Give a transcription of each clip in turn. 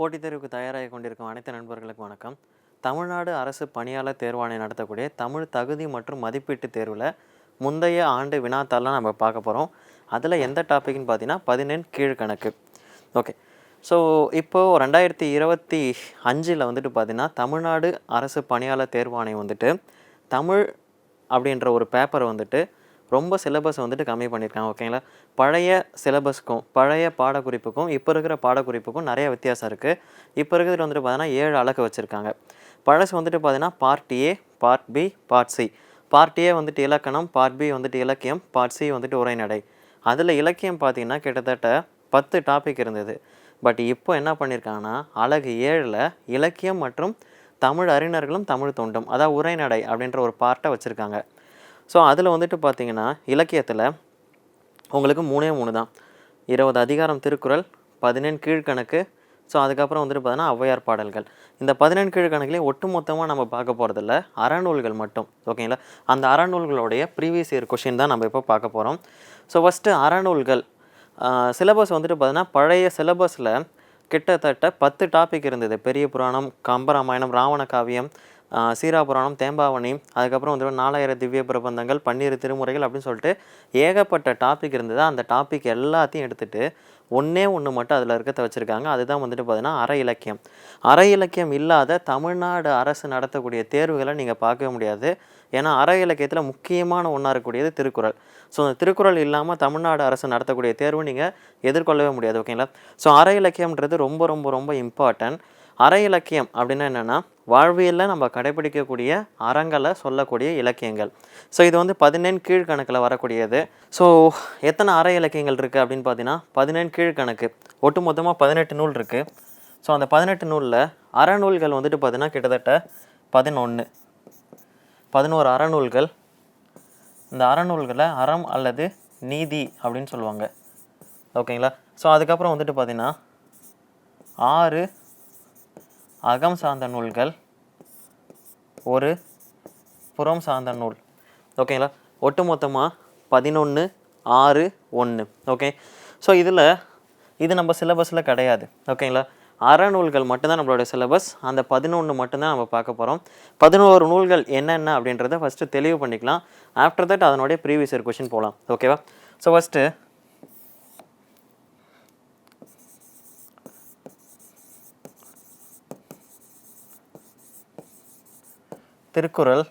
போட்டித் தேர்வுக்கு தயாராகி கொண்டிருக்கும் அனைத்து நண்பர்களுக்கும் வணக்கம். தமிழ்நாடு அரசு பணியாளர் தேர்வாணையம் நடத்தக்கூடிய தமிழ் தகுதி மற்றும் மதிப்பீட்டு தேர்வில் முந்தைய ஆண்டு வினாத்தாள்லாம் நம்ம பார்க்க போகிறோம். அதில் எந்த டாபிக்னு பார்த்தீங்கன்னா 14 கீழ்கணக்கு. ஓகே. ஸோ இப்போது 2025 வந்துட்டு பார்த்தீங்கன்னா தமிழ்நாடு அரசு பணியாளர் தேர்வாணையம் வந்துட்டு தமிழ் அப்படின்ற ஒரு பேப்பரை வந்துட்டு ரொம்ப சிலபஸ் வந்துட்டு கம்மி பண்ணியிருக்காங்க. ஓகேங்களா? பழைய சிலபஸ்க்கும் பழைய பாடக்குறிப்புக்கும் இப்போ இருக்கிற பாடக்குறிப்புக்கும் நிறைய வித்தியாசம் இருக்குது. இப்போ இருக்கிறது வந்துட்டு பார்த்தீங்கன்னா 7 அலகு வச்சுருக்காங்க. பழசு வந்துட்டு பார்த்தீங்கன்னா part A, part B, part C. Part A வந்துட்டு இலக்கணம், பார்ட் பி வந்துட்டு இலக்கியம், பார்ட் சி வந்துட்டு உரைநடை. அதில் இலக்கியம் பார்த்தீங்கன்னா கிட்டத்தட்ட 10 டாபிக் இருந்தது. பட் இப்போ என்ன பண்ணியிருக்காங்கன்னா அலகு 7ல் இலக்கியம் மற்றும் தமிழ் அறிஞர்களும் தமிழ் தொண்டும், அதாவது உரைநடை அப்படின்ற ஒரு பார்ட்டை வச்சுருக்காங்க. ஸோ அதில் வந்துட்டு பார்த்தீங்கன்னா இலக்கியத்தில் உங்களுக்கு 3 தான். 20 அதிகாரம் திருக்குறள், 14 கீழ்கணக்கு. ஸோ அதுக்கப்புறம் வந்துட்டு பார்த்தீங்கன்னா ஔவையார் பாடல்கள். இந்த 14 கீழ்கணக்குலேயே ஒட்டுமொத்தமாக நம்ம பார்க்க போகிறதில்ல, அறநூல்கள் மட்டும். ஓகேங்களா? அந்த அறநூல்களுடைய ப்ரீவியஸ் இயர் கொஷின் தான் நம்ம இப்போ பார்க்க போகிறோம். ஸோ ஃபஸ்ட்டு அறநூல்கள் சிலபஸ் வந்துட்டு பார்த்தீங்கன்னா பழைய சிலபஸில் கிட்டத்தட்ட 10 டாபிக் இருந்தது. பெரிய புராணம், கம்பராமாயணம், ராவண காவியம், சீராபுராணம், தேம்பாவணி, அதுக்கப்புறம் வந்து 4000 திவ்ய பிரபந்தங்கள், 12 திருமுறைகள் அப்படின்னு சொல்லிட்டு ஏகப்பட்ட டாபிக் இருந்தது. அந்த டாபிக் எல்லாத்தையும் எடுத்துகிட்டு ஒன்று மட்டும் அதில் இருக்கிறத வச்சுருக்காங்க. அதுதான் வந்துட்டு பார்த்தீங்கன்னா அற இலக்கியம். அற இலக்கியம் இல்லாத தமிழ்நாடு அரசு நடத்தக்கூடிய தேர்வுகளை நீங்கள் பார்க்கவே முடியாது. ஏன்னா அற இலக்கியத்தில் முக்கியமான ஒன்றா இருக்கக்கூடியது திருக்குறள். ஸோ அந்த திருக்குறள் இல்லாமல் தமிழ்நாடு அரசு நடத்தக்கூடிய தேர்வு நீங்கள் எதிர்கொள்ளவே முடியாது. ஓகேங்களா? ஸோ அற இலக்கியம்ன்றது ரொம்ப ரொம்ப ரொம்ப இம்பார்ட்டன்ட். அற இலக்கியம் அப்படின்னா என்னென்னா வாழ்வியலில் நம்ம கடைபிடிக்கக்கூடிய அறங்களை சொல்லக்கூடிய இலக்கியங்கள். ஸோ இது வந்து 14 கீழ்கணக்கில் வரக்கூடியது. ஸோ எத்தனை அற இலக்கியங்கள் இருக்குது அப்படின்னு பார்த்தீங்கன்னா 14 கீழ்கணக்கு. ஒட்டு மொத்தமாக 18 நூல் இருக்குது. ஸோ அந்த 18 நூலில் அறநூல்கள் வந்துட்டு பார்த்தீங்கன்னா கிட்டத்தட்ட 11 அறநூல்கள். இந்த அறநூல்களை அறம் அல்லது நீதி அப்படின்னு சொல்லுவாங்க. ஓகேங்களா? ஸோ அதுக்கப்புறம் வந்துட்டு பார்த்தீங்கன்னா 6 அகம் சார்ந்த நூல்கள், 1 புறம் சார்ந்த நூல். ஓகேங்களா? ஒட்டு மொத்தமாக 11, 6, 1. ஓகே. ஸோ இது நம்ம சிலபஸில் கிடையாது. ஓகேங்களா? அறநூல்கள் மட்டும்தான் நம்மளோட சிலபஸ். அந்த 11 மட்டும்தான் நம்ம பார்க்க போகிறோம். 11 நூல்கள் என்னென்ன அப்படின்றத ஃபஸ்ட்டு தெளிவு பண்ணிக்கலாம். ஆஃப்டர் தட் அதனுடைய ப்ரீவியஸ் இயர் கொஷின் போகலாம். ஓகேவா? ஸோ ஃபஸ்ட்டு திருக்குறள்,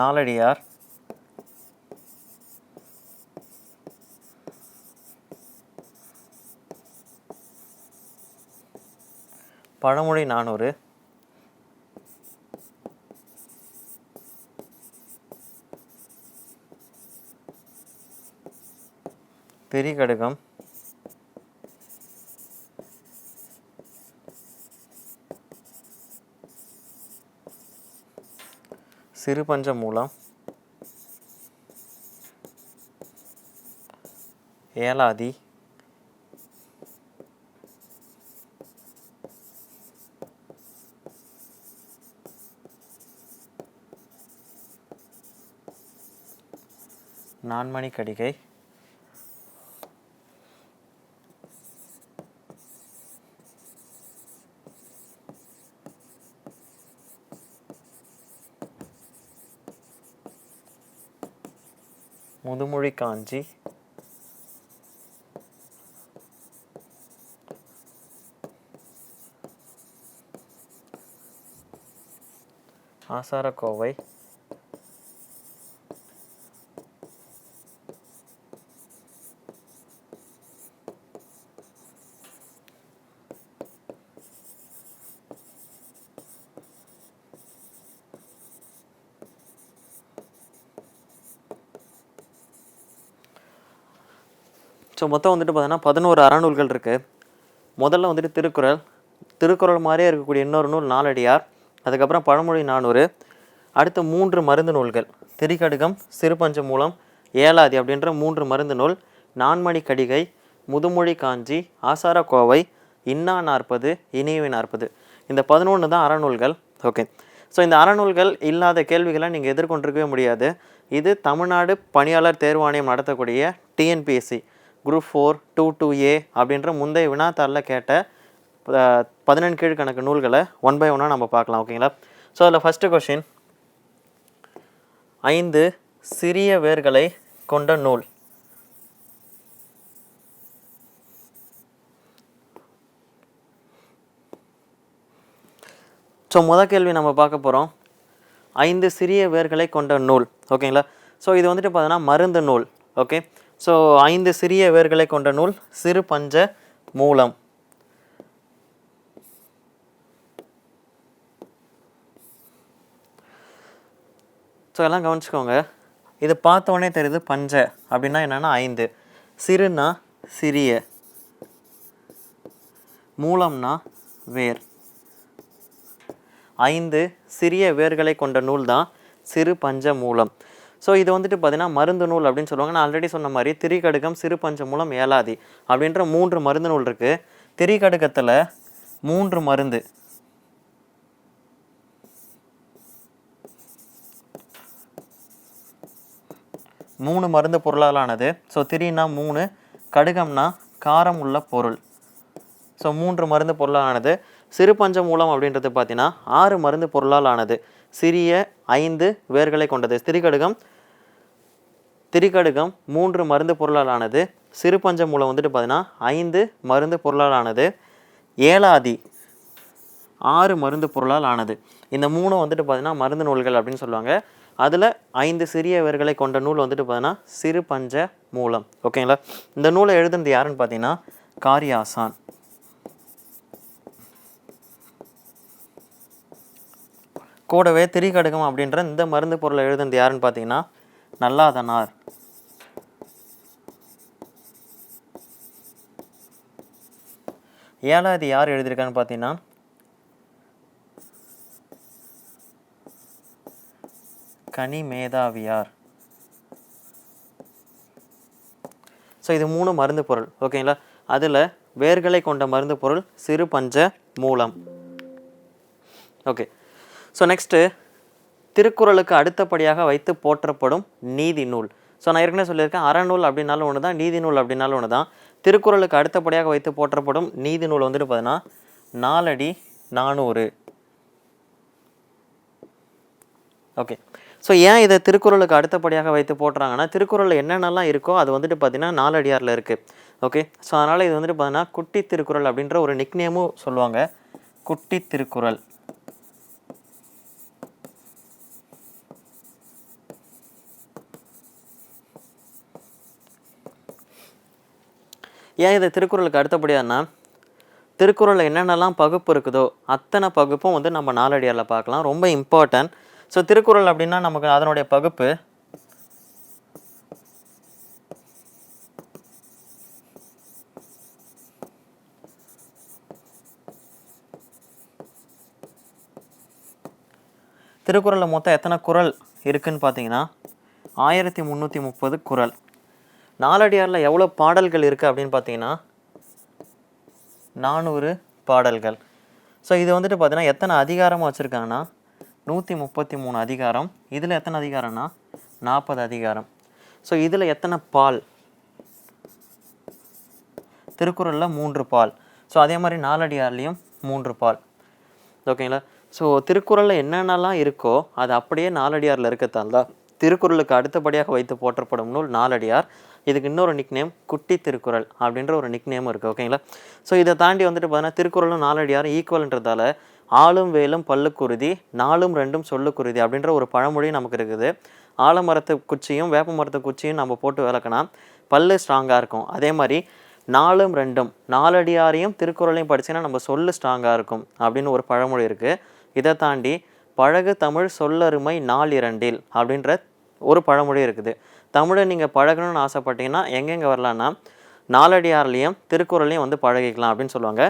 நாலடியார், பழமொழி 400, திரிகடுகம், சிறுபஞ்சமூலம், ஏலாதி, நான்மணி கடிகை, முதுமொழி காஞ்சி, ஆசாரக்கோவை, ஸோ மொத்தம் வந்துட்டு பார்த்தீங்கன்னா 11 அறநூல்கள் இருக்குது. முதல்ல வந்துட்டு திருக்குறள் மாதிரியே இருக்கக்கூடிய இன்னொரு நூல் நாலடியார், அதுக்கப்புறம் பழமொழி 400, அடுத்து 3 மருந்து நூல்கள், திரிகடுகம், சிறுபஞ்சமூலம், ஏலாதி அப்படின்ற 3 மருந்து நூல், நான்மணி கடிகை, முதுமொழி காஞ்சி, ஆசாரக்கோவை, இன்னா 40, இனியவை 40. இந்த 11 தான் அறநூல்கள். ஓகே. ஸோ இந்த அறநூல்கள் இல்லாத கேள்விகளை நீங்கள் எதிர்கொண்டிருக்கவே முடியாது. இது தமிழ்நாடு பணியாளர் தேர்வாணையம் நடத்தக்கூடிய டிஎன்பிஎஸ்சி குரூப் 4 2 அப்படின்ற முந்தைய வினாத்தாளில் கேட்ட 17 கீழ்கணக்கு நூல்களை 1 by 1 நம்ம பார்க்கலாம். ஓகேங்களா? ஸோ அதில் ஃபஸ்ட்டு கொஷின், 5 சிறிய வேர்களை கொண்ட நூல். ஸோ முதல் கேள்வி நம்ம பார்க்க போகிறோம், 5 சிறிய வேர்களை கொண்ட நூல். ஓகேங்களா? ஸோ இது வந்துட்டு பார்த்தீங்கன்னா மருந்து நூல். ஓகே, ஸோ 5 சிறிய வேர்களை கொண்ட நூல் சிறு பஞ்ச மூலம். ஸோ எல்லாம் கவனிச்சுக்கோங்க, இது பார்த்தோன்னே தெரியுது பஞ்ச அப்படின்னா என்னென்னா 5, சிறுனா சிறிய, மூலம்னா வேர். 5 சிறிய வேர்களை கொண்ட நூல் தான் சிறு பஞ்ச மூலம். ஸோ இது வந்துட்டு பார்த்தீங்கன்னா மருந்து நூல் அப்படின்னு சொல்லுவாங்க. நான் ஆல்ரெடி சொன்ன மாதிரி திரிகடுகம், சிறு பஞ்ச மூலம், ஏலாதி அப்படின்ற 3 மருந்து நூல் இருக்குது. திரிகடுகத்தில் 3 மருந்து, மருந்து பொருளாலானது. ஸோ திரினா 3, கடுகம்னா காரம் உள்ள பொருள். ஸோ 3 மருந்து பொருளாலானது. சிறு பஞ்ச மூலம் அப்படின்றது பார்த்தீங்கன்னா 6 மருந்து பொருளால் ஆனது, சிறிய 5 வேர்களை கொண்டது. திரிகடுகம் 3 மருந்து பொருளால் ஆனது, சிறு பஞ்ச மூலம் வந்துட்டு பார்த்தீங்கன்னா 5 மருந்து பொருளால் ஆனது, ஏலாதி 6 மருந்து பொருளால் ஆனது. இந்த 3 வந்துட்டு பார்த்தீங்கன்னா மருந்து நூல்கள் அப்படின்னு சொல்லுவாங்க. அதில் 5 சிறிய வேர்களை கொண்ட நூல் வந்துட்டு பார்த்தீங்கன்னா சிறு பஞ்ச மூலம். ஓகேங்களா? இந்த நூலை எழுதுனது யாருன்னு பார்த்தீங்கன்னா காரியாசான். கூடவே திரிகடுகம் அப்படின்ற இந்த மருந்து பொருளை எழுதுனது யாருன்னு பார்த்தீங்கன்னா நல்லாதனார். ஏலாதி யார் எழுதியிருக்கான்னு பார்த்தீங்கன்னா கனிமேதாவியார். ஸோ இது 3 மருந்து பொருள். ஓகேங்களா? அதில் வேர்களை கொண்ட மருந்து பொருள் சிறு பஞ்ச மூலம். ஓகே, ஸோ நெக்ஸ்ட்டு, திருக்குறளுக்கு அடுத்தபடியாக வைத்து போற்றப்படும் நீதி நூல். ஸோ நான் ஏற்கனவே சொல்லியிருக்கேன், அறநூல் அப்படின்னாலும் ஒன்று தான், நீதி நூல் அப்படின்னாலும் ஒன்று தான். திருக்குறளுக்கு அடுத்தபடியாக வைத்து போற்றப்படும் நீதி நூல் வந்துட்டு பார்த்தீங்கன்னா 4 அடி 400. ஓகே, ஸோ ஏன் இதை திருக்குறளுக்கு அடுத்தபடியாக வைத்து போட்டுறாங்கன்னா, திருக்குறளில் என்னென்னலாம் இருக்கோ அது வந்துட்டு பார்த்தீங்கன்னா 4 அடியாரில் இருக்குது. ஓகே, ஸோ அதனால் இது வந்துட்டு பார்த்தீங்கன்னா குட்டி திருக்குறள் அப்படின்ற ஒரு நிக்நேமும் சொல்லுவாங்க, குட்டி திருக்குறள். ஏன் இது திருக்குறளுக்கு அடுத்தபடியானா, திருக்குறளில் என்னென்னலாம் பகுப்பு இருக்குதோ அத்தனை பகுப்பும் வந்து நம்ம 4 அடியாரில் பார்க்கலாம். ரொம்ப இம்பார்ட்டன்ட். ஸோ திருக்குறள் அப்படின்னா நமக்கு அதனுடைய பகுப்பு திருக்குறளில் மொத்தம் எத்தனை குறள் இருக்குதுன்னு பார்த்தீங்கன்னா 1330 குறள். 4 அடியாரில் எவ்வளோ பாடல்கள் இருக்குது அப்படின்னு பார்த்தீங்கன்னா 400 பாடல்கள். ஸோ இது வந்துட்டு பார்த்தீங்கன்னா எத்தனை அதிகாரமாக வச்சுருக்காங்கன்னா 133 அதிகாரம். இதில் எத்தனை அதிகாரம்னா 40 அதிகாரம். ஸோ இதில் எத்தனை பால்? திருக்குறளில் 3 பால். ஸோ அதே மாதிரி 4 அடியார்லேயும் 3 பால். ஓகேங்களா? ஸோ திருக்குறளில் என்னென்னலாம் இருக்கோ அது அப்படியே 4 அடியாரில் இருக்கத்தால் தான் திருக்குறளுக்கு அடுத்தபடியாக வைத்து போற்றப்படும் நூல் 4 அடியார். இதுக்கு இன்னொரு நிக்நேம் குட்டி திருக்குறள் அப்படின்ற ஒரு நிக்நேமும் இருக்குது. ஓகேங்களா? ஸோ இதை தாண்டி வந்துட்டு பார்த்தீங்கன்னா திருக்குறளும் 4 அடியாரும் ஈக்குவல்ன்றதால ஆளும் வேலும் பல்லுக்குருதி, 4ம் 2ம் சொல்லுக்குருதி அப்படின்ற ஒரு பழமொழி நமக்கு இருக்குது. ஆலமரத்து குச்சியும் வேப்ப மரத்து குச்சியும் நம்ம போட்டு விளக்கினா பல்லு ஸ்ட்ராங்காக இருக்கும். அதே மாதிரி 4ம் 2ம் 4 அடியாரையும் திருக்குறளையும் படிச்சுன்னா நம்ம சொல்லு ஸ்ட்ராங்காக இருக்கும் அப்படின்னு ஒரு பழமொழி இருக்குது. இதை தாண்டி பழகு தமிழ் சொல்லருமை 4 2 அப்படின்ற ஒரு பழமொழி இருக்குது. தமிழை நீங்கள் பழகணும்னு ஆசைப்பட்டீங்கன்னா எங்கெங்கே வரலான்னா 4 அடியார்லேயும் திருக்குறளையும் வந்து பழகிக்கலாம் அப்படின்னு சொல்லுவாங்க.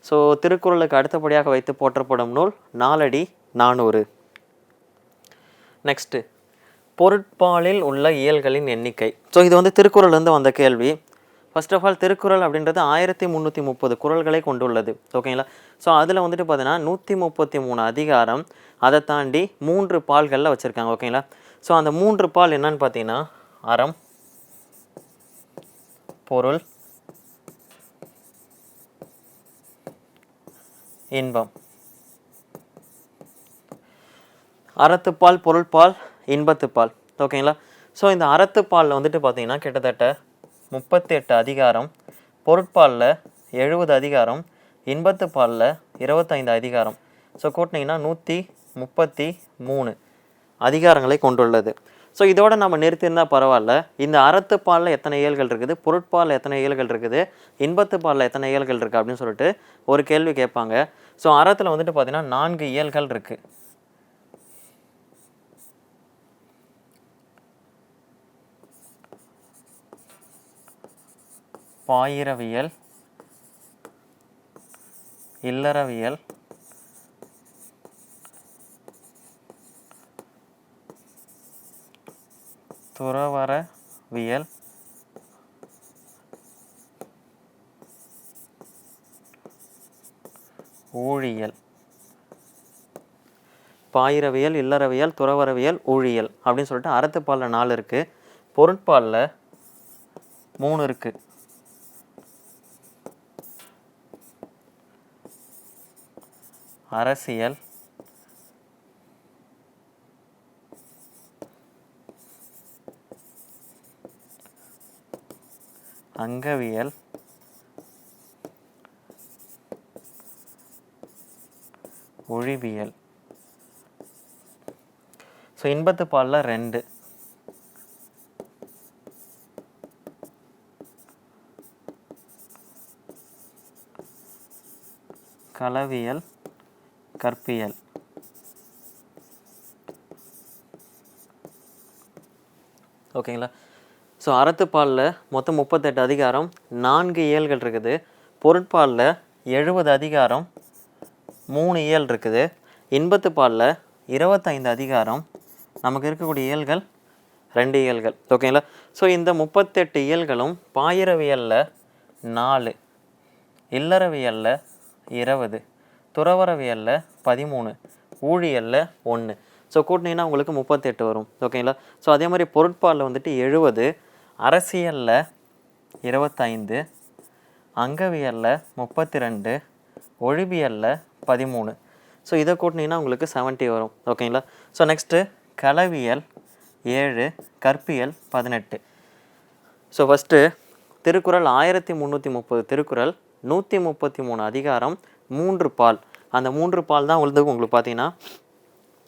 ஸோ திருக்குறளுக்கு அடுத்தபடியாக வைத்து போற்றப்படும் நூல் 4 அடி 400. நெக்ஸ்ட்டு, பொருட்பாலில் உள்ள இயல்களின் எண்ணிக்கை. ஸோ இது வந்து திருக்குறள்லேருந்து வந்த கேள்வி. ஃபர்ஸ்ட் ஆஃப் ஆல் திருக்குறள் அப்படின்றது 1330 குறள்களை கொண்டுள்ளது. ஓகேங்களா? ஸோ அதில் வந்துட்டு பார்த்தீங்கன்னா 133 அதிகாரம், அதை தாண்டி 3 பால்களில் வச்சுருக்காங்க. ஓகேங்களா? ஸோ அந்த 3 பால் என்னன்னு பார்த்தீங்கன்னா அறம், பொருள், இன்பம். அறத்துப்பால், பொருட்பால், இன்பத்துப்பால். ஓகேங்களா? ஸோ இந்த அறத்துப்பாலில் வந்துட்டு பார்த்தீங்கன்னா கிட்டத்தட்ட 38 அதிகாரம், பொருட்பாலில் 70 அதிகாரம், இன்பத்துப்பாலில் 25 அதிகாரம். ஸோ கூட்டினீங்கன்னா 133 அதிகாரங்களை கொண்டுள்ளது. ஸோ இதோட நம்ம நிறுத்தியிருந்தால் பரவாயில்ல. இந்த அறத்துப்பாலில் எத்தனை இயல்கள் இருக்குது, பொருட்பாலில் எத்தனை இயல்கள் இருக்குது, இன்பத்துப்பாலில் எத்தனை இயல்கள் இருக்குது அப்படின்னு சொல்லிட்டு ஒரு கேள்வி கேட்பாங்க. ஸோ அறத்தில் வந்துட்டு பார்த்தீங்கன்னா 4 இயல்கள் இருக்குது. பாயிரவியல், இல்லறவியல், துறவறவியல், ஊழியல். பாயிரவியல், இல்லறவியல், துறவறவியல், ஊழியல் அப்படின்னு சொல்லிட்டு அறத்துப்பாலில் 4 இருக்குது. பொருட்பாலில் 3 இருக்குது. அரசியல், அங்கவியல், ஒழிவியல். ஸோ இன்பத்துப்பாலில் 2. களவியல், கற்பியல். ஓகேங்களா? ஸோ அறத்துப்பாலில் மொத்தம் 38 அதிகாரம், 4 இயல்கள் இருக்குது. பொருட்பாலில் 70 அதிகாரம், 3 இயல் இருக்குது. இன்பத்துப்பாலில் 25 அதிகாரம், நமக்கு இருக்கக்கூடிய இயல்கள் 2 இயல்கள். ஓகேங்களா? ஸோ இந்த 38 இயல்களும் பாயிரவியலில் 4, இல்லறவியலில் 20, துறவறவியலில் 13, ஊழியலில் 1. ஸோ கூட்டினீங்கன்னா உங்களுக்கு 38 வரும். ஓகேங்களா? ஸோ அதே மாதிரி பொருட்பாலில் வந்துட்டு 70, அரசியலில் 25, அங்கவியலில் 32, ஒழிபியலில் 13. ஸோ இதை கூட்டினீங்கன்னா உங்களுக்கு 70 வரும். ஓகேங்களா? ஸோ நெக்ஸ்ட்டு களவியல் 7, கற்பியல் 18. ஸோ ஃபஸ்ட்டு திருக்குறள் 1330 திருக்குறள், 133 அதிகாரம், 3 பால். அந்த 3 பால் தான் உங்களுக்கு பார்த்தீங்கன்னா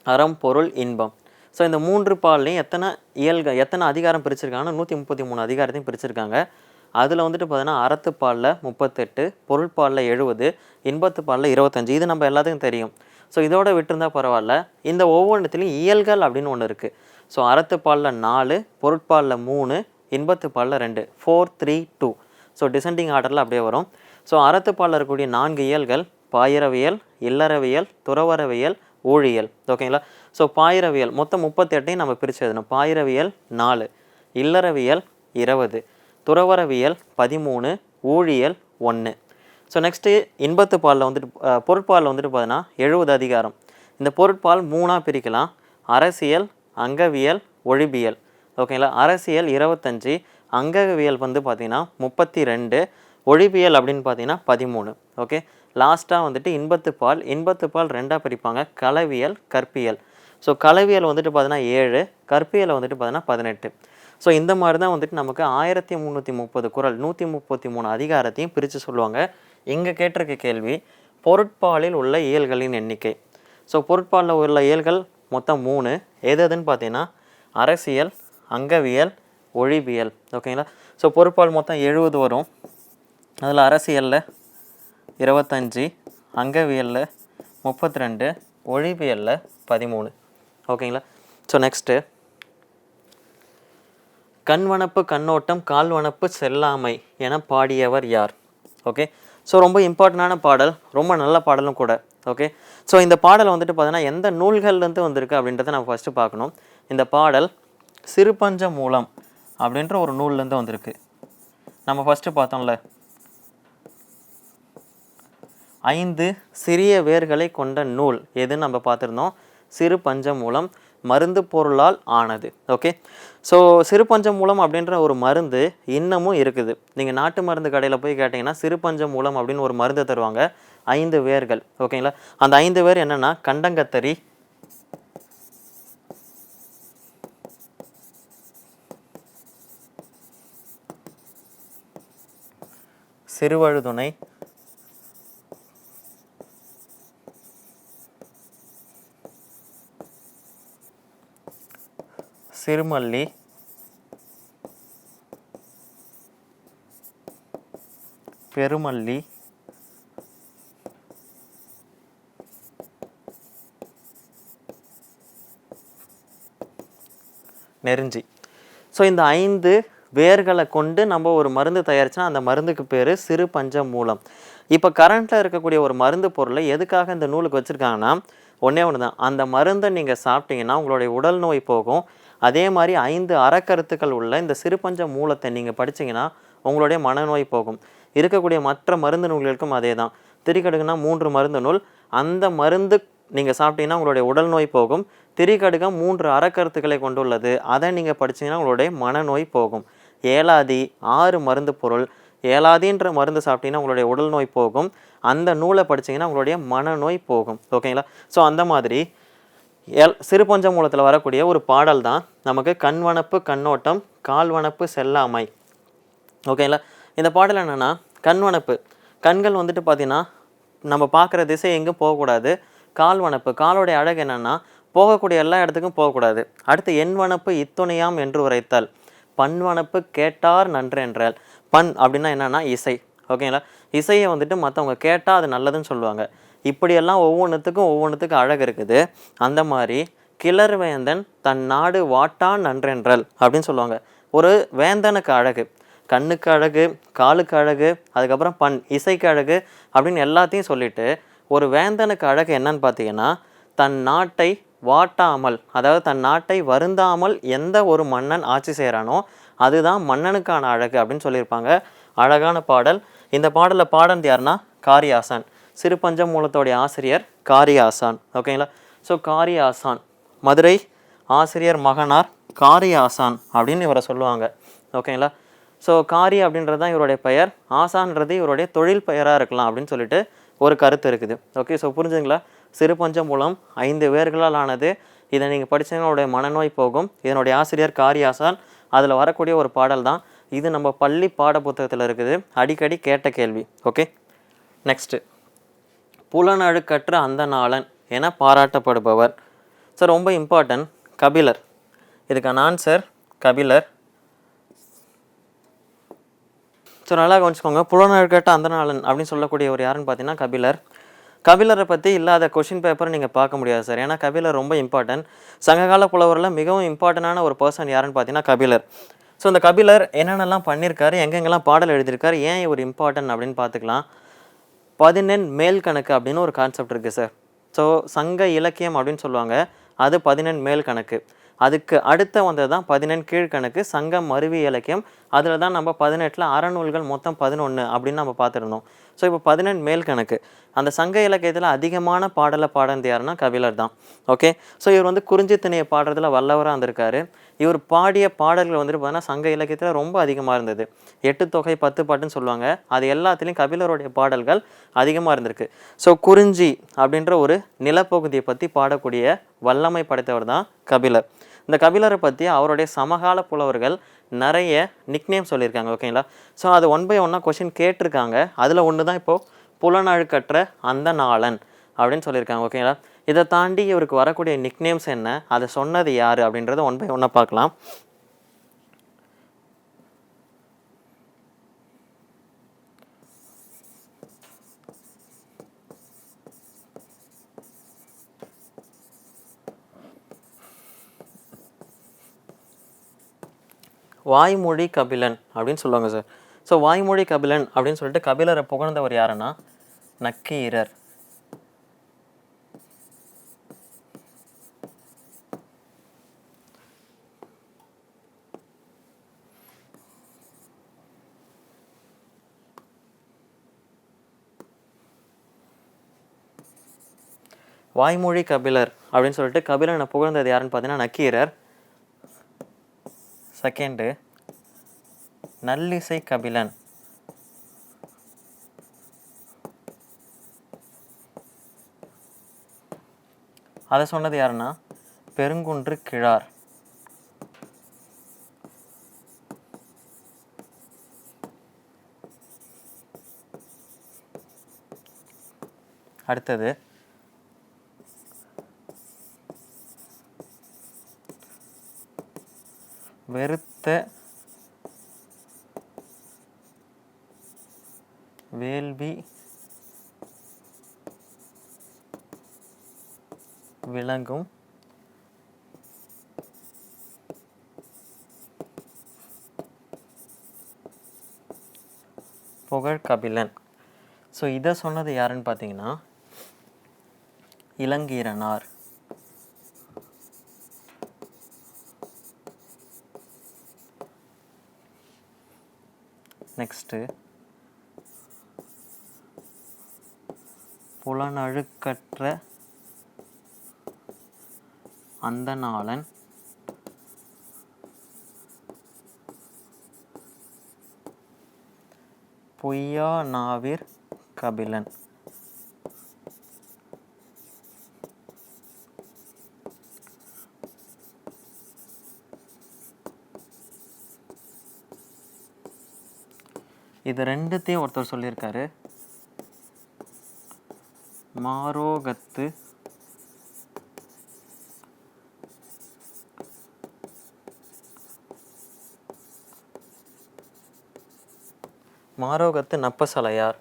அறம், பொருள், இன்பம். ஸோ இந்த 3 பால்லையும் எத்தனை அதிகாரம் பிரிச்சிருக்காங்கன்னா 133 அதிகாரத்தையும் பிரிச்சிருக்காங்க. அதில் வந்துட்டு பார்த்தீங்கன்னா அறத்துப்பாலில் 38, பொருட்பாலில் 70, இன்பத்துப்பாலில் 25. இது நம்ம எல்லாத்துக்கும் தெரியும். ஸோ இதோட விட்டுருந்தால் பரவாயில்ல. இந்த ஒவ்வொன்றுத்துலேயும் இயல்கள் அப்படின்னு ஒன்று இருக்குது. ஸோ அறத்துப்பாலில் 4, பொருட்பாலில் 3, இன்பத்துப்பாலில் 2, 4, 3, 2. ஸோ டிசெண்டிங் ஆர்டரில் அப்படியே வரும். ஸோ அறத்துப்பாலில் இருக்கக்கூடிய 4 இயல்கள் பாயிரவியல், இல்லறவியல், துறவறவியல், ஊழியல். ஓகேங்களா? ஸோ பாயிரவியல் மொத்தம் 38ஐயும் நம்ம பிரித்து எழுதணும். பாயிரவியல் 4, இல்லறவியல் 20, துறவறவியல் 13, ஊழியல் 1. ஸோ நெக்ஸ்ட்டு இன்பத்துப்பாலில் வந்துட்டு பொருட்பாலில் வந்துட்டு பார்த்தீங்கன்னா 70 அதிகாரம். இந்த பொருட்பால் 3ஆக பிரிக்கலாம். அரசியல், அங்கவியல், ஒழிபியல். ஓகேங்களா? அரசியல் 25, அங்கவியல் வந்து பார்த்திங்கன்னா 32, ஒழிபியல் அப்படின்னு பார்த்தீங்கன்னா 13. ஓகே, லாஸ்ட்டாக வந்துட்டு இன்பத்துப்பால் 2ஆக பிரிப்பாங்க. களவியல், கற்பியல். ஸோ களவியல் வந்துட்டு பார்த்தீங்கன்னா 7, கற்பியல் வந்துட்டு பார்த்தீங்கன்னா 18. ஸோ இந்த மாதிரி தான் வந்துட்டு நமக்கு 1330 குறள், 133 அதிகாரத்தையும் பிரித்து சொல்லுவாங்க. இங்கே கேட்டிருக்க கேள்வி பொருட்பாலில் உள்ள இயல்களின் எண்ணிக்கை. ஸோ பொருட்பாலில் உள்ள இயல்கள் மொத்தம் 3. எதுன்னு பார்த்தீங்கன்னா அரசியல், அங்கவியல், ஒழிபியல். ஓகேங்களா? ஸோ பொருட்பால் மொத்தம் 70 வரும். அதில் அரசியலில் 25, அங்கவியலில் 32, ஒழிபியலில் 13. ஓகேங்களா? ஸோ நெக்ஸ்ட்டு கண்வனப்பு கண்ணோட்டம் கால்வனப்பு செல்லாமை என பாடியவர் யார்? ஓகே, ஸோ ரொம்ப இம்பார்ட்டண்டான பாடல், ரொம்ப நல்ல பாடலும் கூட. ஓகே, ஸோ இந்த பாடலை வந்துட்டு பார்த்தீங்கன்னா எந்த நூல்கள்லேருந்து வந்திருக்கு அப்படின்றத நம்ம ஃபஸ்ட்டு பார்க்கணும். இந்த பாடல் சிறுபஞ்ச மூலம் அப்படின்ற ஒரு நூல்லேருந்து வந்திருக்கு. நம்ம ஃபஸ்ட்டு பார்த்தோம்ல 5 சிறிய வேர்களை கொண்ட நூல் எதுன்னு நம்ம பார்த்துருந்தோம். சிறு பஞ்ச மூலம். மருந்து பொருளால் ஆனது. ஓகே, ஸோ சிறுபஞ்சமூலம் அப்படின்ற ஒரு மருந்து இன்னமும் இருக்குது. நீங்கள் நாட்டு மருந்து கடையில் போய் கேட்டிங்கன்னா சிறுபஞ்சமூலம் அப்படின்னு ஒரு மருந்து தருவாங்க. 5 வேர்கள். ஓகேங்களா, அந்த 5 வேர் என்னென்னா கண்டங்கத்தரி, சிறுவழுதுணை, சிறுமல்லி, பெருமல்லி, நெருஞ்சி. ஸோ இந்த 5 வேர்களை கொண்டு நம்ம ஒரு மருந்து தயாரிச்சா அந்த மருந்துக்கு பேர் சிறு பஞ்சமூலம். இப்போ கரண்ட்டில் இருக்கக்கூடிய ஒரு மருந்து பொருளை எதுக்காக இந்த நூலுக்கு வச்சுருக்காங்கன்னா ஒன்றே ஒன்று தான், அந்த மருந்தை நீங்கள் சாப்பிட்டீங்கன்னா உங்களுடைய உடல் நோய் போகும். அதே மாதிரி 5 அறக்கருத்துக்கள் உள்ள இந்த சிறுபஞ்ச மூலத்தை நீங்கள் படிச்சிங்கன்னா உங்களுடைய மனநோய் போகும். இருக்கக்கூடிய மற்ற மருந்து நூல்களுக்கும் அதே தான். திரிகடுகுனா 3 மருந்து நூல். அந்த மருந்து நீங்கள் சாப்பிட்டீங்கன்னா உங்களுடைய உடல் நோய் போகும். திரிகடுகம் 3 அறக்கருத்துக்களை கொண்டுள்ளது. அதை நீங்கள் படிச்சிங்கன்னா உங்களுடைய மனநோய் போகும். ஏலாதி 6 மருந்து பொருள். ஏலாதின்ற மருந்து சாப்பிட்டீங்கன்னா உங்களுடைய உடல் நோய் போகும். அந்த நூலை படிச்சிங்கன்னா உங்களுடைய மனநோய் போகும். ஓகேங்களா, ஸோ அந்த மாதிரி சிறுபஞ்ச மூலத்தில் வரக்கூடிய ஒரு பாடல் தான் நமக்கு கண்வனப்பு கண்ணோட்டம் கால்வனப்பு செல்லாமை. ஓகேங்களா, இந்த பாடல் என்னென்னா கண்வனப்பு, கண்கள் வந்துட்டு பார்த்தீங்கன்னா நம்ம பார்க்குற திசை எங்கேயும் போகக்கூடாது. கால்வனப்பு, காலோடைய அழகு என்னென்னா போகக்கூடிய எல்லா இடத்துக்கும் போகக்கூடாது. அடுத்து எண்வனப்பு இத்துணையாம் என்று உரைத்தால், பண்வனப்பு கேட்டார் நன்று என்றால். பண் அப்படின்னா என்னென்னா இசை. ஓகேங்களா, இசையை வந்துட்டு மற்றவங்க கேட்டால் அது நல்லதுன்னு சொல்லுவாங்க. இப்படியெல்லாம் ஒவ்வொன்றுத்துக்கும் அழகு இருக்குது. அந்த மாதிரி கிளர் வேந்தன் தன் நாடு வாட்டான் நன்றென்றல் அப்படின்னு சொல்லுவாங்க. ஒரு வேந்தனுக்கு அழகு, கண்ணுக்கு அழகு, காலுக்கு அழகு, அதுக்கப்புறம் பண் இசைக்கு அழகு அப்படின்னு எல்லாத்தையும் சொல்லிட்டு ஒரு வேந்தனுக்கு அழகு என்னன்னு பார்த்தீங்கன்னா தன் நாட்டை வாட்டாமல், அதாவது தன் நாட்டை வருந்தாமல் எந்த ஒரு மன்னன் ஆட்சி செய்கிறானோ அதுதான் மன்னனுக்கான அழகு அப்படின்னு சொல்லியிருப்பாங்க. அழகான பாடல். இந்த பாடலில் பாடல் யாருன்னா காரியாசான். சிறுபஞ்ச மூலத்தோடைய ஆசிரியர் காரியாசான். ஓகேங்களா, ஸோ காரியாசான் மதுரை ஆசிரியர் மகனார் காரியாசான் அப்படின்னு இவரை சொல்லுவாங்க. ஓகேங்களா, ஸோ காரி அப்படின்றது தான் இவருடைய பெயர், ஆசான்றது இவருடைய தொழில் பெயராக இருக்கலாம் அப்படின்னு சொல்லிட்டு ஒரு கருத்து இருக்குது. ஓகே, ஸோ புரிஞ்சுங்களா, சிறுபஞ்ச மூலம் 5 வேர்களால் ஆனது. இதை நீங்கள் படித்தீங்கன்னா உங்களுடைய மனநோய் போகும். இதனுடைய ஆசிரியர் காரியாசான். அதில் வரக்கூடிய ஒரு பாடல் தான் இது. நம்ம பள்ளி பாட புத்தகத்தில் இருக்குது, அடிக்கடி கேட்ட கேள்வி. ஓகே, நெக்ஸ்ட்டு புலனழுக்கற்ற அந்த நாளன் என பாராட்டப்படுபவர். ஸோ ரொம்ப இம்பார்ட்டன்ட், கபிலர். இதுக்கான ஆன்சர் கபிலர். ஸோ நல்லா கவனிச்சுக்கோங்க, புலனழுக்கற்ற அந்த நாளன் அப்படின்னு சொல்லக்கூடிய ஒரு யாருன்னு பார்த்தீங்கன்னா கபிலர். கபிலரை பற்றி இல்லாத கொஷின் பேப்பரை நீங்கள் பார்க்க முடியாது சார், ஏன்னா கபிலர் ரொம்ப இம்பார்ட்டன்ட். சங்ககால புலவரில் மிகவும் இம்பார்ட்டண்டான ஒரு பர்சன் யாருன்னு பார்த்தீங்கன்னா கபிலர். ஸோ இந்த கபிலர் என்னென்னலாம் பண்ணியிருக்காரு, எங்கெங்கெல்லாம் பாடல் எழுதியிருக்காரு, ஏன் இவர் இம்பார்ட்டன்ட் அப்படின்னு பார்த்துக்கலாம். 14 மேல் கணக்கு அப்படின்னு ஒரு கான்செப்ட் இருக்குது சார். ஸோ சங்க இலக்கியம் அப்படின்னு சொல்லுவாங்க, அது 14 மேல் கணக்கு. அதுக்கு அடுத்த வந்தது தான் 14 கீழ்கணக்கு சங்கம் மருவி இலக்கியம். அதில் தான் நம்ம 18 அறநூல்கள் மொத்தம் 11 அப்படின்னு நம்ம பார்த்துருந்தோம். ஸோ இப்போ 14 மேல் கணக்கு. அந்த சங்க இலக்கியத்தில் அதிகமான பாடலை பாடினது யாருன்னா கபிலர் தான். ஓகே, ஸோ இவர் வந்து குறிஞ்சி திணையை பாடுறதுல வல்லவராக இருந்திருக்காரு. இவர் பாடிய பாடல்கள் வந்துட்டு பார்த்தீங்கன்னா சங்க இலக்கியத்தில் ரொம்ப அதிகமாக இருந்தது. 8 தொகை 10 பாட்டுன்னு சொல்லுவாங்க. அது எல்லாத்துலேயும் கபிலருடைய பாடல்கள் அதிகமாக இருந்திருக்கு. ஸோ குறிஞ்சி அப்படின்ற ஒரு நிலப்பகுதியை பற்றி பாடக்கூடிய வல்லமை படைத்தவர் தான் கபிலர். இந்த கபிலரை பற்றி அவருடைய சமகால புலவர்கள் நிறைய நிக்நேம் சொல்லியிருக்காங்க. ஓகேங்களா, ஸோ அது 1 by 1 கொஷின் கேட்டிருக்காங்க. அதில் ஒன்று தான் இப்போது புலனழுக்கற்ற அந்த நாளன் அப்படின்னு சொல்லியிருக்காங்க. ஓகேங்களா, இதை தாண்டி இவருக்கு வரக்கூடிய நிக்நேம்ஸ் என்ன, அதை சொன்னது யார் அப்படின்றத 1 by 1 பார்க்கலாம். வாய்மொழி கபிலன் அப்படின்னு சொல்லுவாங்க சார். ஸோ வாய்மொழி கபிலன் அப்படின்னு சொல்லிட்டு கபிலரை புகழ்ந்தவர் யாருன்னா நக்கீரர். வாய்மொழி கபிலர் அப்படின்னு சொல்லிட்டு கபிலனை புகழ்ந்தது யாருன்னு பார்த்தீங்கன்னா நக்கீரர். செகண்டு நல்லிசை கபிலன். அதை சொன்னது யாருன்னா பெருங்குன்று கிழார். அடுத்தது வெறுத்த வேள்வி விளங்கும் புகழ் கபிலன். ஸோ இதை சொன்னது யாருன்னு பார்த்தீங்கன்னா இளங்கீரனார். நெக்ஸ்ட்டு புலனழுக்கற்ற அந்தணாளன் பொய்யா நாவிற் கபிலன். இது ரெண்டுத்தையும் ஒருத்தர் சொல்லியிருக்காரு. மாரோகத்து நப்பசலையார்.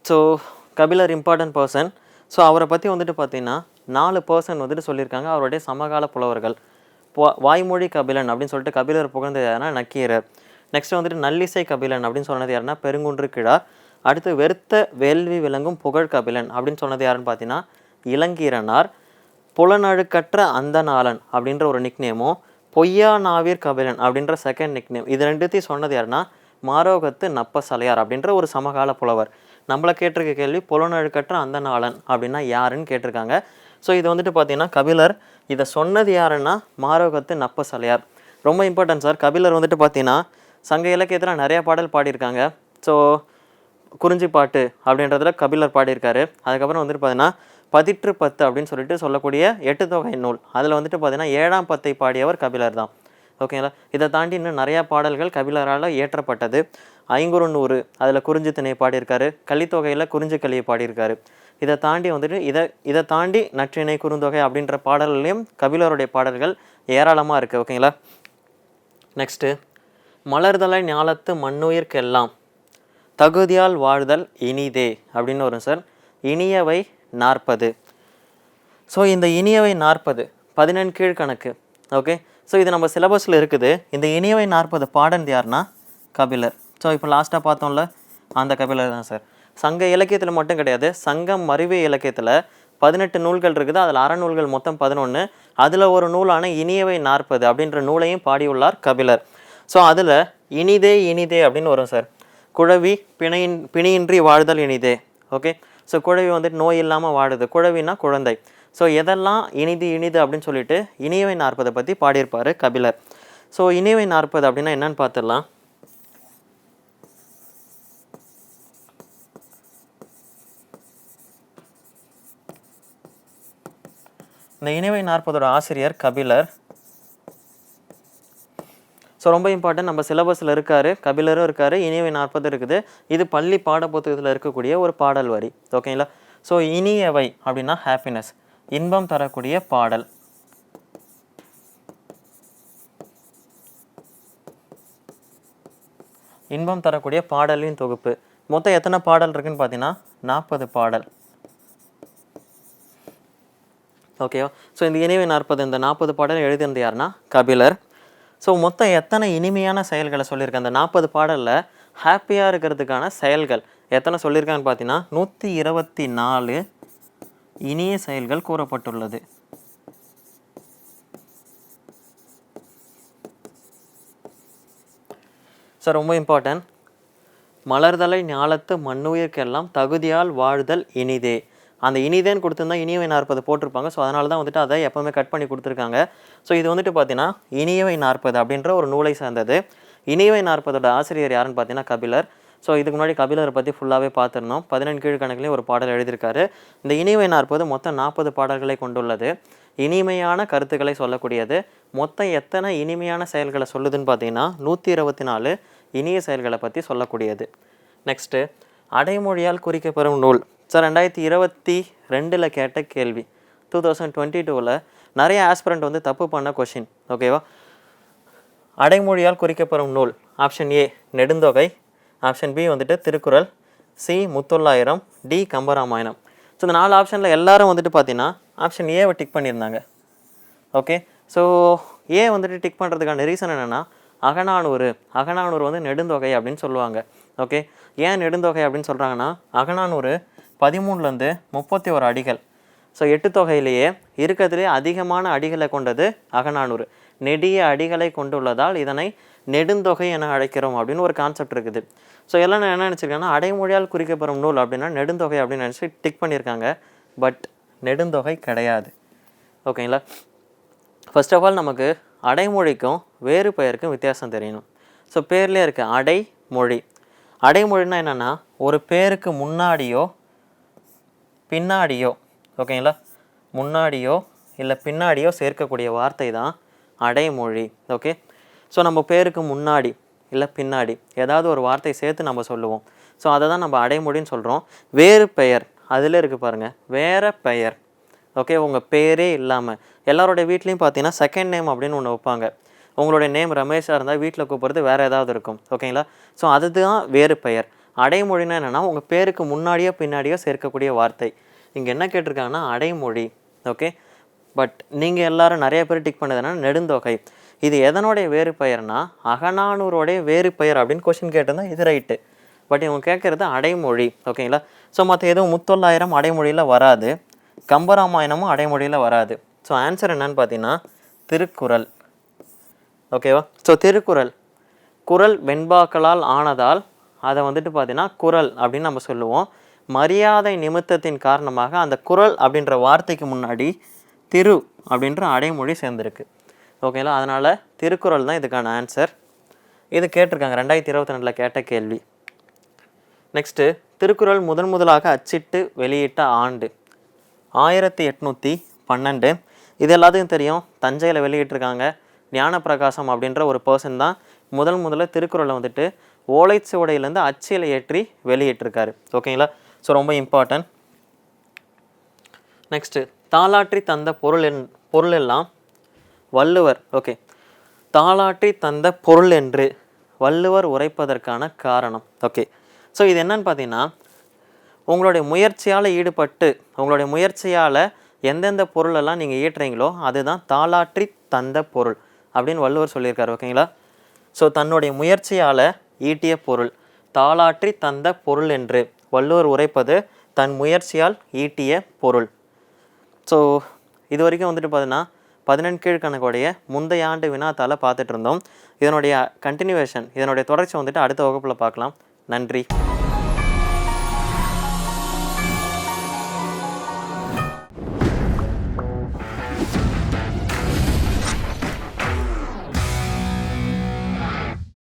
So Kapilar important person. So அவரை பற்றி வந்துட்டு பார்த்தீங்கன்னா 4 பர்சன் வந்துட்டு சொல்லியிருக்காங்க அவருடைய சமகால புலவர்கள். வாய்மொழி கபிலன் அப்படின்னு சொல்லிட்டு கபிலர் புகழ்ந்தது யாருன்னா நக்கீரர். நெக்ஸ்ட் வந்துட்டு நல்லிசை கபிலன் அப்படின்னு சொன்னது யாருன்னா பெருங்குன்று கிழார். அடுத்து வெறுத்த வேள்வி விளங்கும் புகழ் கபிலன் அப்படின்னு சொன்னது யாருன்னு பார்த்தீங்கன்னா இளங்கீரனார். புலனழுக்கற்ற அந்தணாளன் அப்படின்ற ஒரு நிக்நேமும் பொய்யா நாவிற் கபிலன் அப்படின்ற செகண்ட் நிக்நேம், இது ரெண்டுத்தையும் சொன்னது யாருன்னா மாரோகத்து நப்பசலையார் அப்படின்ற ஒரு சமகால புலவர். நம்மளை கேட்டிருக்க கேள்வி புலனழுக்கற்ற அந்தணாளன் அப்படின்னா யாருன்னு கேட்டிருக்காங்க. ஸோ இது வந்துட்டு பார்த்தீங்கன்னா கபிலர் இதை சொன்னது யாருன்னா மாரோகத்து நப்பசலையார். ரொம்ப இம்பார்ட்டன்ட் சார். கபிலர் வந்துட்டு பார்த்தீங்கன்னா சங்க இலக்கியத்தில் நிறையா பாடல் பாடியிருக்காங்க. ஸோ குறிஞ்சி பாட்டு அப்படின்றதுல கபிலர் பாடியிருக்காரு. அதுக்கப்புறம் வந்துட்டு பார்த்தீங்கன்னா 10 அப்படின்னு சொல்லிட்டு சொல்லக்கூடிய 8 தொகை நூல், அதில் வந்துட்டு பார்த்தீங்கன்னா 7ஆம் பத்தை பாடியவர் கபிலர் தான். ஓகேங்களா. இதை தாண்டி இன்னும் நிறையா பாடல்கள் கபிலரால் இயற்றப்பட்டது. ஐங்குறுநூறு அதில் குறிஞ்சி திணை பாடியிருக்காரு. கலித்தொகையில் குறிஞ்சி கலியை பாடியிருக்காரு. இதை தாண்டி வந்துட்டு இதை தாண்டி நற்றிணை குறுந்தொகை அப்படின்ற பாடல்களையும் கபிலருடைய பாடல்கள் ஏராளமாக இருக்குது. ஓகேங்களா. நெக்ஸ்ட்டு மலர்தலை ஞாலத்து மண்ணுயிர்க்கெல்லாம் தகுதியால் வாழ்தல் இனிதே அப்படின்னு வரும் சார். இனியவை 40. ஸோ இந்த இனியவை 40 14 கீழ்கணக்கு. ஓகே. ஸோ இது நம்ம சிலபஸில் இருக்குது. இந்த இனியவை 40 பாடல் யாருன்னா கபிலர். ஸோ இப்போ லாஸ்ட்டாக பார்த்தோம்ல அந்த கபிலர் தான் சார். சங்க இலக்கியத்தில் மட்டும் கிடையாது, சங்கம் மருவிய இலக்கியத்தில் 18 நூல்கள் இருக்குது. அதில் அறநூல்கள் மொத்தம் 11. அதில் ஒரு நூலான இனியவை 40 அப்படின்ற நூலையும் பாடியுள்ளார் கபிலர். ஸோ அதில் இனிதே இனிதே அப்படின்னு வரும் சார். குழவி பிணியின்றி வாழ்தல் இனிதே. ஓகே. ஸோ குழவி வந்துட்டு நோய் இல்லாமல் வாழுது. குழவினா குழந்தை. ஸோ எதெல்லாம் இனிது அப்படின்னு சொல்லிட்டு இனியவை 40 பற்றி பாடியிருப்பார் கபிலர். ஸோ இனியவை 40 அப்படின்னா என்னன்னு பார்த்துடலாம். இந்த இனியவை 40 ஆசிரியர் கபிலர். ஸோ ரொம்ப இம்பார்ட்டன்ட், நம்ம சிலபஸில் இருக்கார், கபிலரும் இருக்கார், இனியவை 40 இருக்குது. இது பள்ளி பாடப்புத்தகத்தில் இருக்கக்கூடிய ஒரு பாடல் வரி. ஓகேங்களா. ஸோ இனியவை அப்படின்னா ஹாப்பினஸ், இன்பம் தரக்கூடிய பாடல். இன்பம் தரக்கூடிய பாடலின் தொகுப்பு. மொத்தம் எத்தனை பாடல் இருக்குன்னு பார்த்தீங்கன்னா 40 பாடல். ஓகேவா. ஸோ இந்த இனியவை 40 இந்த 40 பாடல் எழுதியிருந்த யாருன்னா கபிலர். ஸோ மொத்தம் எத்தனை இனிமையான செயல்களை சொல்லியிருக்கேன் அந்த 40 பாடலில். ஹாப்பியாக இருக்கிறதுக்கான செயல்கள் எத்தனை சொல்லியிருக்காங்கன்னு பார்த்தீங்கன்னா 124 இனிய செயல்கள் கூறப்பட்டுள்ளது. ஸோ ரொம்ப இம்பார்ட்டன்ட். மலர்தலை ஞாலத்து மண்ணுயிர்க்கெல்லாம் தகுதியால் வாழ்தல் இனிதே அந்த இனிதேன்னு கொடுத்துருந்தா இனியவை நாற்பது போட்டிருப்பாங்க. ஸோ அதனால தான் வந்துட்டு அதை எப்போவுமே கட் பண்ணி கொடுத்துருக்காங்க. ஸோ இது வந்துட்டு பார்த்தீங்கன்னா இனியவை நாற்பது அப்படின்ற ஒரு நூலை சார்ந்தது. இனியவை நாற்பதோட ஆசிரியர் யாருன்னு பார்த்தீங்கன்னா கபிலர். ஸோ இதுக்கு முன்னாடி கபிலரை பற்றி ஃபுல்லாகவே பார்த்துருந்தோம். 17 கீழ்கணக்குலேயும் ஒரு பாடல் எழுதியிருக்காரு. இந்த இனியவை நாற்பது மொத்தம் 40 பாடல்களை கொண்டுள்ளது. இனிமையான கருத்துக்களை சொல்லக்கூடியது. மொத்தம் எத்தனை இனிமையான செயல்களை சொல்லுதுன்னு பார்த்தீங்கன்னா 124 இனிய செயல்களை பற்றி சொல்லக்கூடியது. நெக்ஸ்ட்டு அடைமொழியால் குறிக்கப்பெறும் நூல். ஸோ 2022 கேட்ட கேள்வி. 2022 நிறைய ஆஸ்பிரண்ட் வந்து தப்பு பண்ண கொஷின். ஓகேவா? அடைமொழியால் குறிக்கப்பெறும் நூல். Option A Nedunthogai, option B வந்துட்டு Thirukkural, C Muthollayiram, D Kambaramayanam. So இந்த 4 ஆப்ஷனில் எல்லாரும் வந்துட்டு பார்த்தீங்கன்னா ஆப்ஷன் ஏவை டிக் பண்ணியிருந்தாங்க. ஓகே, ஸோ ஏ வந்துட்டு டிக் பண்ணுறதுக்கான ரீசன் என்னென்னா அகநானூறு வந்து நெடுந்தொகை அப்படின்னு சொல்லுவாங்க. ஓகே, ஏன் நெடுந்தொகை அப்படின்னு சொல்கிறாங்கன்னா அகநானூறு 13லேருந்து 31 அடிகள். ஸோ 8 தொகையிலேயே இருக்கிறதுலே அதிகமான அடிகளை கொண்டது அகநானூறு. நெடிய அடிகளை கொண்டுள்ளதால் இதனை நெடுந்தொகை என அழைக்கிறோம் அப்படின்னு ஒரு கான்செப்ட் இருக்குது. ஸோ எல்லாம் என்ன நினச்சிருக்காங்கன்னா அடைமொழியால் குறிக்கப்பெறும் நூல் அப்படின்னா நெடுந்தொகை அப்படின்னு நினச்சி டிக் பண்ணியிருக்காங்க. பட் நெடுந்தொகை கிடையாது. ஓகேங்களா? ஃபர்ஸ்ட் ஆஃப் ஆல் நமக்கு அடைமொழிக்கும் வேறு பெயருக்கும் வித்தியாசம் தெரியணும். ஸோ பேர்லேயே இருக்க அடைமொழி. அடைமொழின்னா என்னென்னா ஒரு பேருக்கு முன்னாடியோ பின்னாடியோ, ஓகேங்களா, முன்னாடியோ இல்லை பின்னாடியோ சேர்க்கக்கூடிய வார்த்தை தான் அடைமொழி. ஓகே, ஸோ நம்ம பேருக்கு முன்னாடி இல்லை பின்னாடி ஏதாவது ஒரு வார்த்தை சேர்த்து நம்ம சொல்லுவோம். ஸோ அதை தான் நம்ம அடைமொழின்னு சொல்கிறோம். வேறு பெயர் அதில் இருக்குது பாருங்கள், வேறு பெயர். ஓகே, உங்கள் பேரே இல்லாமல் எல்லாரோடைய வீட்லேயும் பார்த்தீங்கன்னா செகண்ட் நேம் அப்படின்னு ஒன்று வைப்பாங்க. உங்களுடைய நேம் ரமேஷாக இருந்தால் வீட்டில் கூப்பிட்றது வேறு ஏதாவது இருக்கும். ஓகேங்களா? ஸோ அதுதான் வேறு பெயர். அடைமொழினா என்னென்னா உங்கள் பேருக்கு முன்னாடியோ பின்னாடியோ சேர்க்கக்கூடிய வார்த்தை. இங்கே என்ன கேட்டிருக்காங்கன்னா அடைமொழி. ஓகே, பட் நீங்கள் எல்லோரும் நிறைய பேர் டிக் பண்ணதுன்னா நெடுந்தொகை. இது எதனுடைய வேறு பெயர்னா அகநானூரோடைய வேறு பெயர் அப்படின்னு கொஸ்டின் கேட்டிருந்தா இது ரைட்டு. பட் இவங்க கேட்குறது அடைமொழி. ஓகேங்களா? ஸோ மற்ற எதுவும் முத்தொள்ளாயிரம் அடைமொழியில் வராது, கம்பராமாயணமும் அடைமொழியில் வராது. ஸோ ஆன்சர் என்னன்னு பார்த்தீங்கன்னா திருக்குறள். ஓகேவா? ஸோ திருக்குறள் குறள் வெண்பாக்களால் ஆனதால் அதை வந்துட்டு பார்த்தீங்கன்னா குறள் அப்படின்னு நம்ம சொல்லுவோம். மரியாதை நிமித்தத்தின் காரணமாக அந்த குறள் அப்படின்ற வார்த்தைக்கு முன்னாடி திரு அப்படின்ற அடைமொழி சேர்ந்துருக்கு. ஓகேங்களா? அதனால் திருக்குறள் தான் இதுக்கான ஆன்சர். இது கேட்டிருக்காங்க 2022 கேட்ட கேள்வி. நெக்ஸ்ட்டு திருக்குறள் முதலாக அச்சிட்டு வெளியிட்ட ஆண்டு 1812. இது எல்லாத்துக்கும் தெரியும், தஞ்சையில் வெளியிட்டிருக்காங்க. ஞானப்பிரகாசம் அப்படின்ற ஒரு பர்சன் தான் முதல்ல திருக்குறளை வந்துட்டு ஓலைச்சுவடையிலேருந்து அச்சில் ஏற்றி வெளியிட்டிருக்காரு. ஓகேங்களா? ஸோ ரொம்ப இம்பார்ட்டன்ட். நெக்ஸ்ட்டு தாலாற்றி தந்த பொருள் எல்லாம் வள்ளுவர். ஓகே, தாலாற்றி தந்த பொருள் என்று வள்ளுவர் உரைப்பதற்கான காரணம். ஓகே, ஸோ இது என்னன்னு பார்த்தீங்கன்னா உங்களுடைய முயற்சியால் ஈடுபட்டு உங்களுடைய முயற்சியால் எந்தெந்த பொருளெல்லாம் நீங்கள் ஈட்டுறீங்களோ அதுதான் தாலாற்றி தந்த பொருள் அப்படின்னு வள்ளுவர் சொல்லியிருக்காரு. ஓகேங்களா? ஸோ தன்னுடைய முயற்சியால் ஈட்டிய பொருள் தாலாற்றி தந்த பொருள் என்று வள்ளுவர் உரைப்பது தன் முயற்சியால் ஈட்டிய பொருள். ஸோ இது வரைக்கும் வந்துட்டு பார்த்தீங்கன்னா 17 கீழ்கணக்குடைய முந்தைய ஆண்டு வினாத்தால் பார்த்துட்டு இருந்தோம். இதனுடைய கண்டினியூவேஷன், இதனுடைய தொடர்ச்சி வந்துட்டு அடுத்த வகுப்பில் பார்க்கலாம். நன்றி.